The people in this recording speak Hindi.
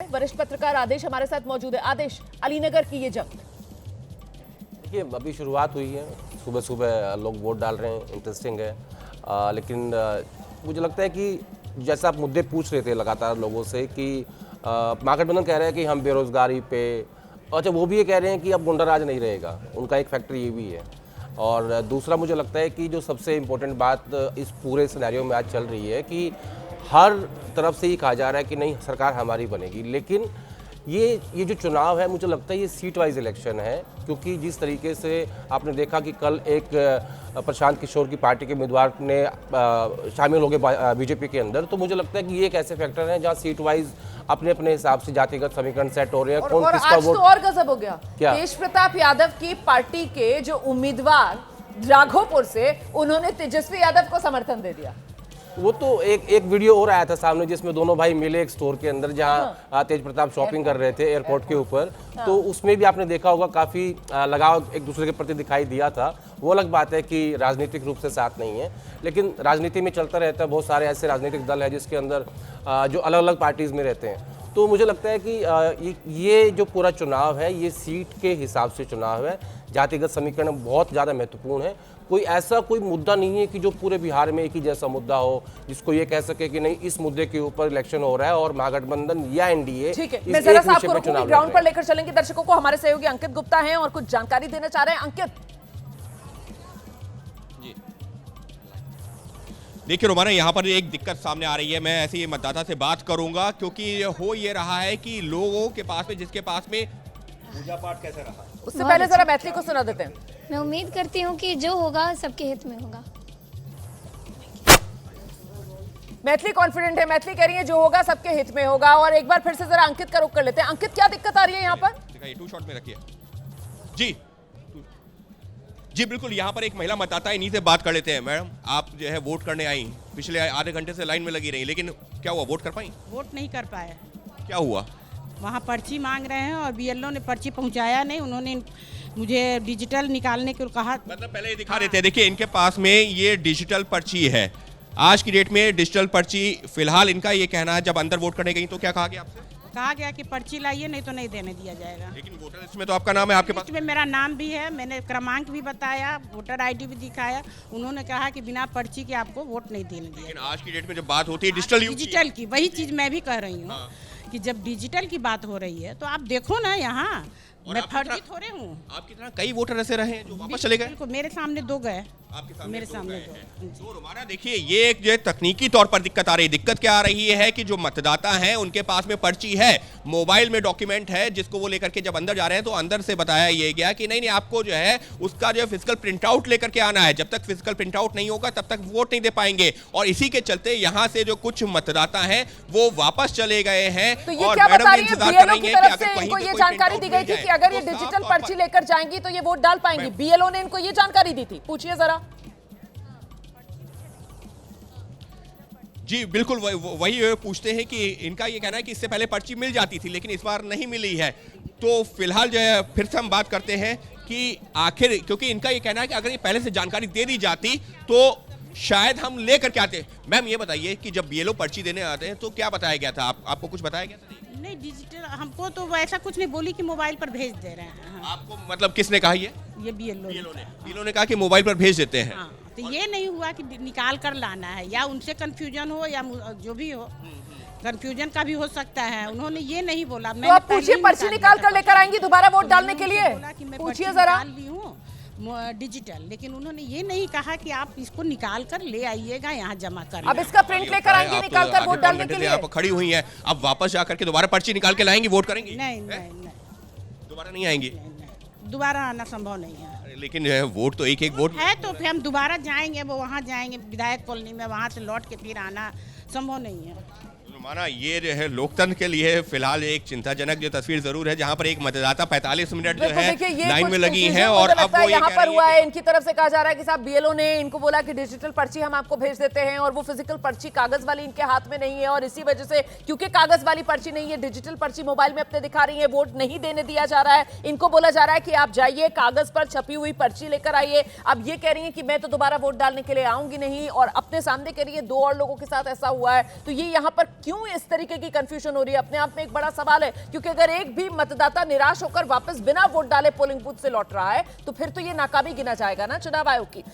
वरिष्ठ पत्रकार आदेश हमारे साथ मौजूद है। आदेश, अलीनगर की ये जंग, देखिए अभी शुरुआत हुई है, सुबह सुबह लोग वोट डाल रहे हैं, इंटरेस्टिंग है। लेकिन मुझे लगता है कि जैसा आप मुद्दे पूछ रहे थे लगातार लोगों से कि महागठबंधन कह रहे हैं कि हम बेरोजगारी पे, अच्छा वो भी ये कह रहे हैं कि अब गुंडा राज नहीं रहेगा, उनका एक फैक्टर ये भी है। और दूसरा मुझे लगता है कि जो सबसे इम्पोर्टेंट बात इस पूरे सिनेरियो में आज चल रही है कि हर तरफ से ही कहा जा रहा है कि नहीं सरकार हमारी बनेगी, लेकिन ये जो चुनाव है मुझे लगता है ये सीट वाइज इलेक्शन है, क्योंकि जिस तरीके से आपने देखा कि कल एक प्रशांत किशोर की पार्टी के उम्मीदवार ने शामिल हो गए बीजेपी के अंदर, तो मुझे लगता है कि ये एक ऐसे फैक्टर हैं जहां सीट वाइज अपने अपने हिसाब से जातिगत समीकरण सेट हो रहे हैं। कौन किसका आज वोट तो और गजब हो गया, क्या? तेज प्रताप यादव की पार्टी के जो उम्मीदवार राघोपुर से, उन्होंने तेजस्वी यादव को समर्थन दे दिया। वो तो एक वीडियो और आया था सामने जिसमें दोनों भाई मिले एक स्टोर के अंदर जहां तेज प्रताप शॉपिंग कर रहे थे एयरपोर्ट के ऊपर, तो उसमें भी आपने देखा होगा काफी लगाव एक दूसरे के प्रति दिखाई दिया था। वो अलग बात है कि राजनीतिक रूप से साथ नहीं है, लेकिन राजनीति में चलता रहता है, बहुत सारे ऐसे राजनीतिक दल है जिसके अंदर जो अलग अलग पार्टीज में रहते हैं। तो मुझे लगता है कि ये जो पूरा चुनाव है ये सीट के हिसाब से चुनाव है, जातिगत समीकरण बहुत ज़्यादा महत्वपूर्ण है। कोई ऐसा कोई मुद्दा नहीं है कि जो पूरे बिहार में एक ही जैसा मुद्दा हो जिसको ये कह सके कि नहीं इस मुद्दे के ऊपर इलेक्शन हो रहा है और महागठबंधन या एनडीए ठीक है, मैं जरा सा आपको रुकूंगी, ग्राउंड पर लेकर चलेंगे दर्शकों को। हमारे सहयोगी अंकित गुप्ता हैं और कुछ जानकारी देना चाह रहे हैं। अंकित जी, देखिए रोमाना, यहाँ पर एक दिक्कत सामने आ रही है। मैं ऐसे ही मतदाता से बात करूंगा क्योंकि हो ये रहा है कि लोगों के पास में, जिसके पास में पूजा पाठ कैसे रहा, उससे पहले जरा मैथिली को सुना देते हैं। मैं उम्मीद करती हूँ कि जो होगा सबके हित में होगा। मैथिली कॉन्फिडेंट है, मैथिली कह रही है जो होगा सबके हित में होगा। और एक बार फिर से जरा अंकित का रुख कर लेते हैं। अंकित, क्या दिक्कत आ रही है यहाँ पर? दिखाइए, 2 शॉट में रखिए। जी जी बिल्कुल, यहाँ पर एक महिला मतदाता, इन्हीं से बात कर लेते हैं। मैडम, आप जो है वोट करने आई, पिछले आधे घंटे से लाइन में लगी रही, लेकिन क्या हुआ, वोट कर पाई? वोट नहीं कर पाए। क्या हुआ? वहाँ पर्ची मांग रहे हैं और बीएलओ ने पर्ची पहुँचाया नहीं। उन्होंने मुझे डिजिटल निकालने को कहा। मतलब पहले ये दिखा रहे थे, देखिए इनके पास में ये डिजिटल पर्ची है। आज की डेट में डिजिटल पर्ची, फिलहाल इनका ये कहना है, जब अंदर वोट करने गई तो क्या कहा गया आपसे? कहा गया कि पर्ची लाइए, नहीं तो नहीं देने दिया जाएगा। लेकिन वोटर लिस्ट में तो आपका नाम है, आपके पास लिस्ट में मेरा नाम भी है, मैंने क्रमांक भी बताया, वोटर आईडी भी दिखाया। उन्होंने कहा कि बिना पर्ची के आपको वोट नहीं देने दिया। लेकिन आज की डेट में जब बात होती है डिजिटल की, वही चीज मैं भी कह रही हूँ कि जब डिजिटल की बात हो रही है तो आप देखो ना, यहाँ मैं फर्जी थोड़े हूँ। आपकी तरह कई वोटर ऐसे रहे हैं जो वापस चले गए। बिल्कुल, मेरे सामने 2 गए। आपके सामने मेरे दो सामने गए 2। हैं। तो रोमाना, देखिए ये एक जो है तकनीकी तौर पर दिक्कत आ रही है। दिक्कत क्या आ रही है कि जो मतदाता हैं उनके पास में पर्ची है, मोबाइल में डॉक्यूमेंट है, जिसको वो लेकर के जब अंदर जा रहे हैं तो अंदर से बताया ये गया कि नहीं नहीं, आपको जो है उसका जो है फिजिकल प्रिंट आउट लेकर के आना है। जब तक फिजिकल प्रिंट आउट नहीं होगा तब तक वोट नहीं दे पाएंगे। और इसी के चलते यहाँ से जो कुछ मतदाता हैं वो वापस चले गए हैं। तो ये और क्या मैडम बता ये रही है, इंतजार कर बीएलओ रही की हैं तरफ कि से अगर इनको कहीं ये पे कोई जानकारी प्रिंट दी आउट गई मिल थी कि जाए अगर ये तो डिजिटल साफ पर्ची लेकर जाएंगी तो ये वोट डाल पाएंगी। बीएलओ ने इनको ये जानकारी दी थी, पूछिए जरा। जी बिल्कुल, वही पूछते हैं कि इनका ये कहना है कि इससे पहले पर्ची मिल जाती थी लेकिन इस बार नहीं मिली है। तो फिलहाल जो है फिर से हम बात करते हैं कि आखिर, क्योंकि इनका ये कहना है कि अगर ये पहले से जानकारी दे दी जाती तो शायद हम लेकर के आते। मैम ये बताइए कि जब बीएलओ पर्ची देने आते हैं तो क्या बताया गया था? आपको कुछ बताया गया था? नहीं, डिजिटल हमको तो ऐसा कुछ नहीं, बोली कि मोबाइल पर भेज दे रहे हैं। हाँ। आपको मतलब किसने कहा ये बीएलओ ने कहा कि मोबाइल पर भेज देते हैं। हाँ, तो ये नहीं हुआ कि निकाल कर लाना है, या उनसे कंफ्यूजन हो या जो भी हो, कंफ्यूजन का भी हो सकता है। उन्होंने ये नहीं बोला। तो आप पूछिए, पर्ची निकाल कर लेकर आएंगी दोबारा वोट डालने के लिए? पूछिए जरा। डिजिटल, लेकिन उन्होंने ये नहीं कहा कि आप इसको निकाल कर ले आइएगा यहाँ जमा कर। अब इसका प्रिंट लेकर आएंगे निकाल कर वोट डालने के लिए? आप खड़ी हुई हैं, अब वापस जाकर के दोबारा पर्ची निकाल के लाएंगी, वोट करेंगी? नहीं नहीं नहीं, दोबारा नहीं आएंगी? दोबारा आना संभव नहीं है। लेकिन वोट तो एक वोट है, तो फिर हम दोबारा जाएंगे, वो वहाँ जाएंगे विधायक कॉलोनी में, वहाँ से लौट के फिर आना संभव नहीं है। माना ये जो है लोकतंत्र के लिए फिलहाल एक चिंताजनक जो तस्वीर जरूर है, जहां पर एक मतदाता 45 मिनट जो है लाइन में लगी है और अब वो यहाँ पर हुआ है। इनकी तरफ से कहा जा रहा है कि साहब बीएलओ ने इनको बोला कि डिजिटल पर्ची हम आपको भेज देते हैं, और वो फिजिकल पर्ची कागज वाली इनके हाथ में नहीं है, और इसी वजह से क्योंकि कागज वाली पर्ची नहीं है, डिजिटल पर्ची मोबाइल में अपने दिखा रही है, वोट नहीं देने दिया जा रहा है। इनको बोला जा रहा है कि आप जाइए, कागज पर छपी हुई पर्ची लेकर आइए। अब ये कह रही है कि मैं तो दोबारा वोट डालने के लिए आऊंगी नहीं, और अपने सामने कह रही है 2 और लोगों के साथ ऐसा हुआ है। तो ये यहाँ पर क्यों क्यों इस तरीके की कंफ्यूजन हो रही है, अपने आप में एक बड़ा सवाल है। क्योंकि अगर एक भी मतदाता निराश होकर वापस बिना वोट डाले पोलिंग बूथ से लौट रहा है तो फिर तो ये नाकामी गिना जाएगा ना चुनाव आयोग की।